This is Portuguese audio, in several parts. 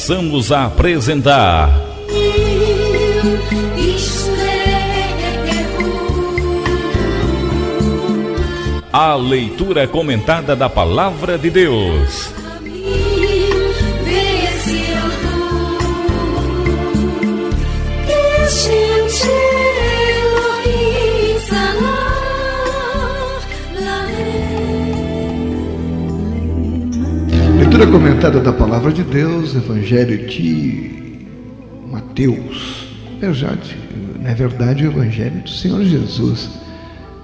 passamos a apresentar a leitura comentada da Palavra de Deus. Leitura comentada da Palavra de Deus, Evangelho de Mateus. Na verdade, o Evangelho do Senhor Jesus,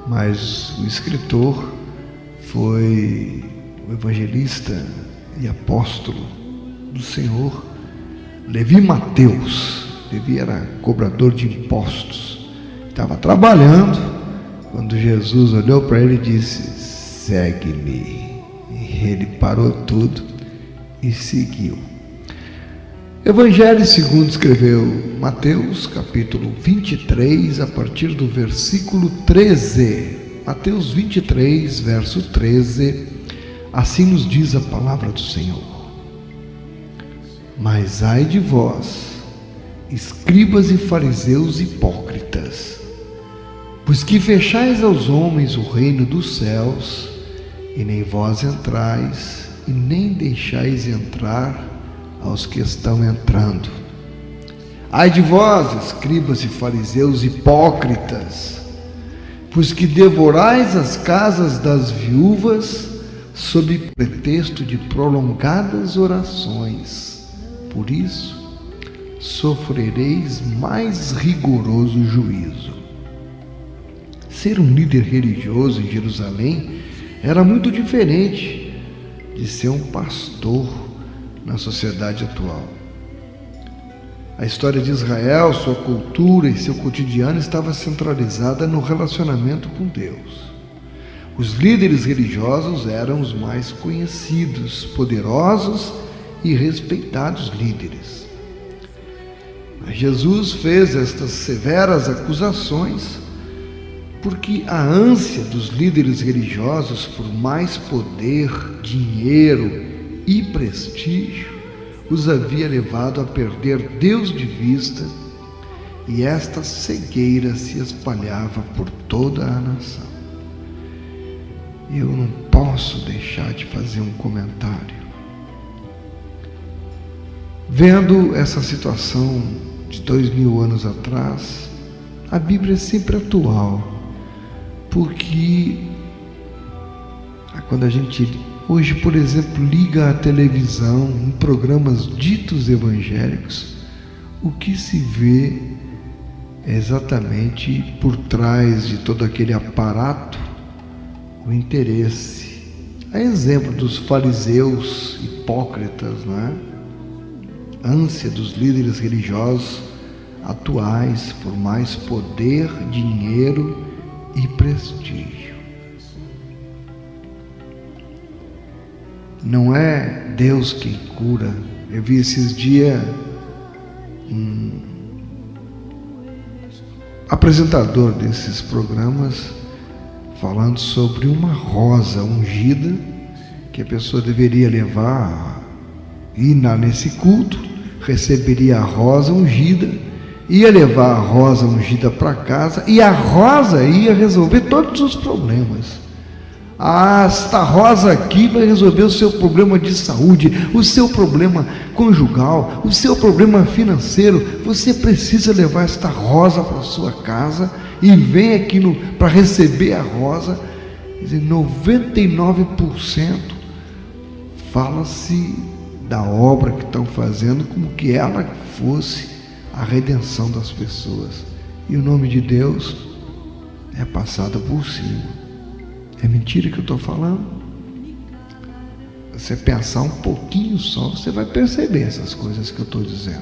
mas o escritor foi o evangelista e apóstolo do Senhor, Levi Mateus. Levi era cobrador de impostos, estava trabalhando, quando Jesus olhou para ele e disse: segue-me. E ele parou tudo e seguiu. Evangelho segundo escreveu Mateus, capítulo 23, a partir do versículo 13. Mateus 23, verso 13, assim nos diz a palavra do Senhor: mas ai de vós, escribas e fariseus hipócritas, pois que fechais aos homens o reino dos céus, e nem vós entrais, e nem deixais entrar aos que estão entrando. Ai de vós, escribas e fariseus hipócritas, pois que devorais as casas das viúvas, sob pretexto de prolongadas orações. Por isso, sofrereis mais rigoroso juízo. Ser um líder religioso em Jerusalém era muito diferente de ser um pastor na sociedade atual. A história de Israel, sua cultura e seu cotidiano estava centralizada no relacionamento com Deus. Os líderes religiosos eram os mais conhecidos, poderosos e respeitados líderes. Mas Jesus fez estas severas acusações porque a ânsia dos líderes religiosos por mais poder, dinheiro e prestígio os havia levado a perder Deus de vista, e esta cegueira se espalhava por toda a nação. Eu não posso deixar de fazer um comentário. Vendo essa situação de 2000 anos atrás, a Bíblia é sempre atual, porque quando a gente hoje, por exemplo, liga a televisão em programas ditos evangélicos, o que se vê é exatamente por trás de todo aquele aparato o interesse. A exemplo dos fariseus hipócritas, não é? Ânsia dos líderes religiosos atuais por mais poder, dinheiro e prestígio. Não é Deus quem cura. Eu vi esses dias um apresentador desses programas falando sobre uma rosa ungida que a pessoa deveria levar, ir nesse culto, receberia a rosa ungida, ia levar a rosa ungida para casa e a rosa ia resolver todos os problemas. Esta rosa aqui vai resolver o seu problema de saúde, o seu problema conjugal, o seu problema financeiro. Você precisa levar esta rosa para a sua casa e vem aqui para receber a rosa. Quer dizer, 99% fala-se da obra que estão fazendo como que ela fosse a redenção das pessoas. E o nome de Deus é passado por cima. É mentira que eu estou falando? Você pensar um pouquinho só, você vai perceber essas coisas que eu estou dizendo.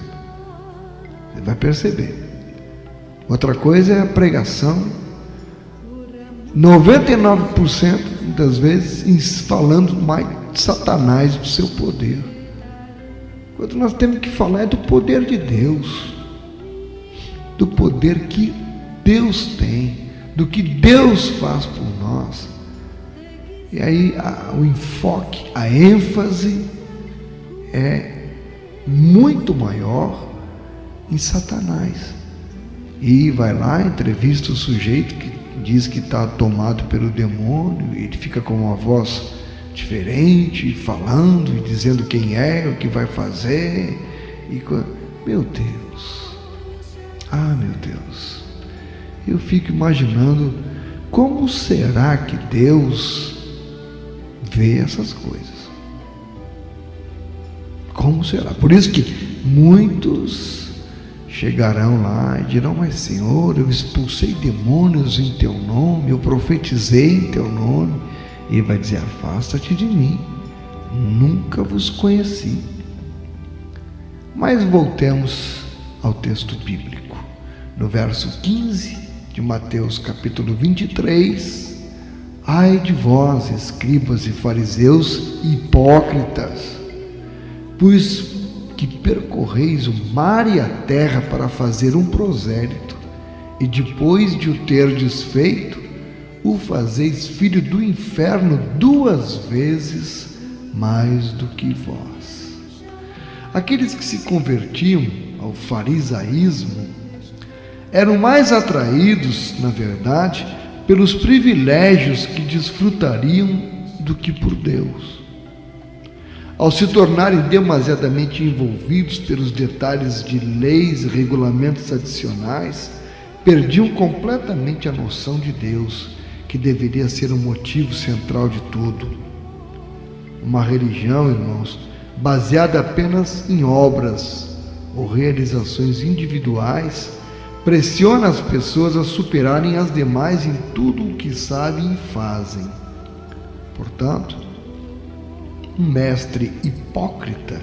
Você vai perceber. Outra coisa é a pregação. 99% das vezes falando mais de Satanás, do seu poder. Quando nós temos que falar é do poder de Deus, do poder que Deus tem, do que Deus faz por nós. E aí o enfoque, a ênfase é muito maior em Satanás. E vai lá, entrevista o sujeito que diz que está tomado pelo demônio, e ele fica com uma voz diferente, falando e dizendo quem é, o que vai fazer. Meu Deus, meu Deus, eu fico imaginando como será que Deus vê essas coisas. Como será? Por isso que muitos chegarão lá e dirão: mas Senhor, eu expulsei demônios em teu nome, eu profetizei em teu nome. E ele vai dizer: afasta-te de mim, nunca vos conheci. Mas voltemos ao texto bíblico. No verso 15 de Mateus capítulo 23, ai de vós, escribas e fariseus hipócritas, pois que percorreis o mar e a terra para fazer um prosélito, e depois de o terdes feito, o fazeis filho do inferno 2 vezes mais do que vós. Aqueles que se convertiam ao farisaísmo eram mais atraídos, na verdade, pelos privilégios que desfrutariam do que por Deus. Ao se tornarem demasiadamente envolvidos pelos detalhes de leis e regulamentos adicionais, perdiam completamente a noção de Deus, que deveria ser o motivo central de tudo. Uma religião, irmãos, baseada apenas em obras ou realizações individuais, pressiona as pessoas a superarem as demais em tudo o que sabem e fazem. Portanto, um mestre hipócrita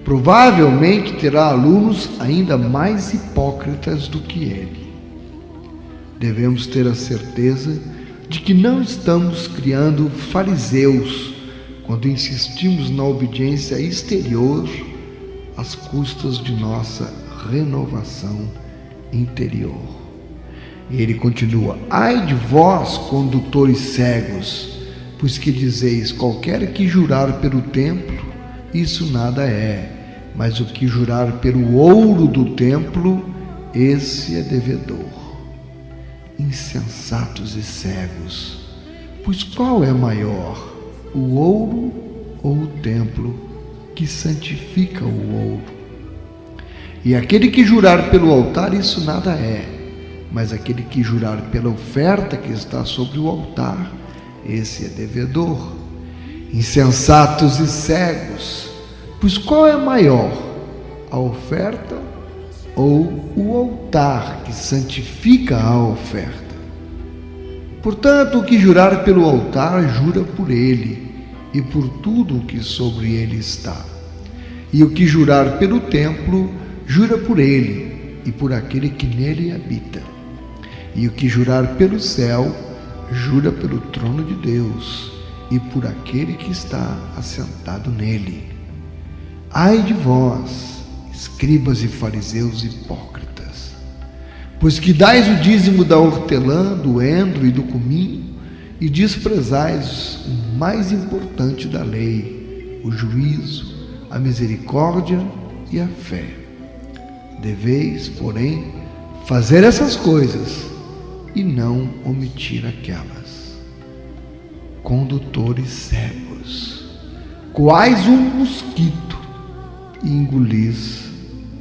provavelmente terá alunos ainda mais hipócritas do que ele. Devemos ter a certeza de que não estamos criando fariseus quando insistimos na obediência exterior às custas de nossa renovação interior. E ele continua: ai de vós, condutores cegos, pois que dizeis: qualquer que jurar pelo templo, isso nada é, mas o que jurar pelo ouro do templo, esse é devedor. Insensatos e cegos, pois qual é maior, o ouro ou o templo que santifica o ouro? E aquele que jurar pelo altar, isso nada é, mas aquele que jurar pela oferta que está sobre o altar, esse é devedor. Insensatos e cegos, pois qual é maior, a oferta ou o altar que santifica a oferta? Portanto, o que jurar pelo altar, jura por ele e por tudo o que sobre ele está. E o que jurar pelo templo, jura por ele e por aquele que nele habita. E o que jurar pelo céu, jura pelo trono de Deus e por aquele que está assentado nele. Ai de vós, escribas e fariseus hipócritas, pois que dais o dízimo da hortelã, do endro e do cominho, e desprezais o mais importante da lei, o juízo, a misericórdia e a fé. Deveis, porém, fazer essas coisas e não omitir aquelas. Condutores cegos, coais um mosquito e engolis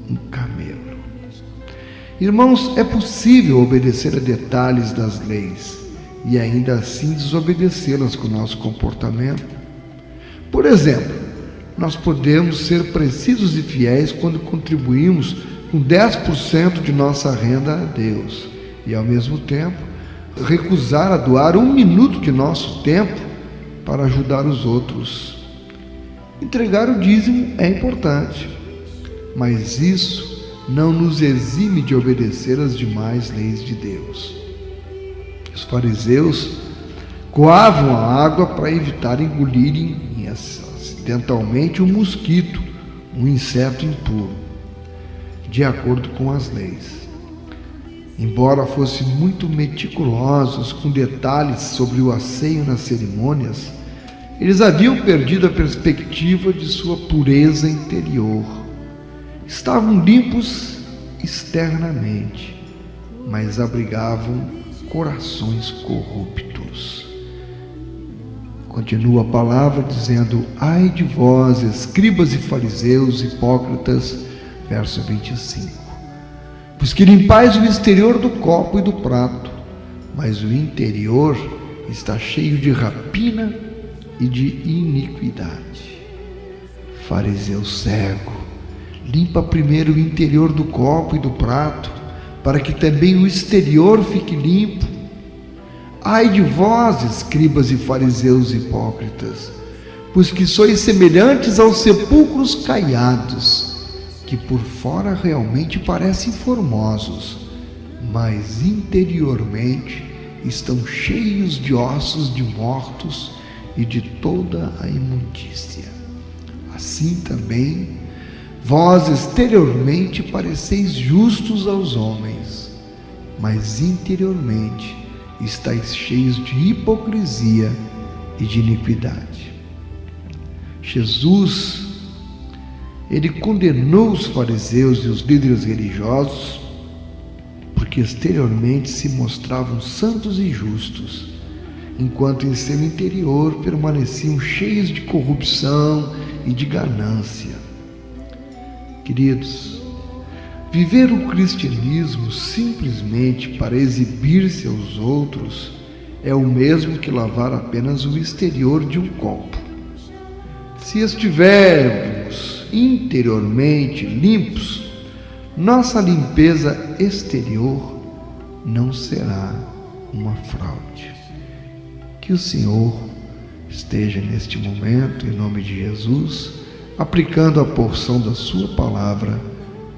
um camelo. Irmãos, é possível obedecer a detalhes das leis e ainda assim desobedecê-las com o nosso comportamento. Por exemplo, nós podemos ser precisos e fiéis quando contribuímos com 10% de nossa renda a Deus e, ao mesmo tempo, recusar a doar 1 minuto de nosso tempo para ajudar os outros. Entregar o dízimo é importante, mas isso não nos exime de obedecer às demais leis de Deus. Os fariseus coavam a água para evitar engolirem acidentalmente um mosquito, um inseto impuro, de acordo com as leis. Embora fossem muito meticulosos com detalhes sobre o asseio nas cerimônias, eles haviam perdido a perspectiva de sua pureza interior. estavam limpos externamente, mas abrigavam corações corruptos. Continua a palavra dizendo: ai de vós, escribas e fariseus, hipócritas, verso 25, pois que limpais o exterior do copo e do prato, mas o interior está cheio de rapina e de iniquidade. Fariseu cego, limpa primeiro o interior do copo e do prato, para que também o exterior fique limpo. Ai de vós, escribas e fariseus hipócritas, pois que sois semelhantes aos sepulcros caiados, que por fora realmente parecem formosos, mas interiormente estão cheios de ossos de mortos e de toda a imundícia. Assim também, vós exteriormente pareceis justos aos homens, mas interiormente estáis cheios de hipocrisia e de iniquidade. Jesus, ele condenou os fariseus e os líderes religiosos porque exteriormente se mostravam santos e justos, enquanto em seu interior permaneciam cheios de corrupção e de ganância. Queridos, viver o cristianismo simplesmente para exibir-se aos outros é o mesmo que lavar apenas o exterior de um copo. Se estivermos interiormente limpos, nossa limpeza exterior não será uma fraude. Que o Senhor esteja neste momento, em nome de Jesus, aplicando a porção da sua palavra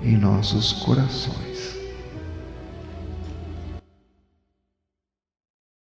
em nossos corações.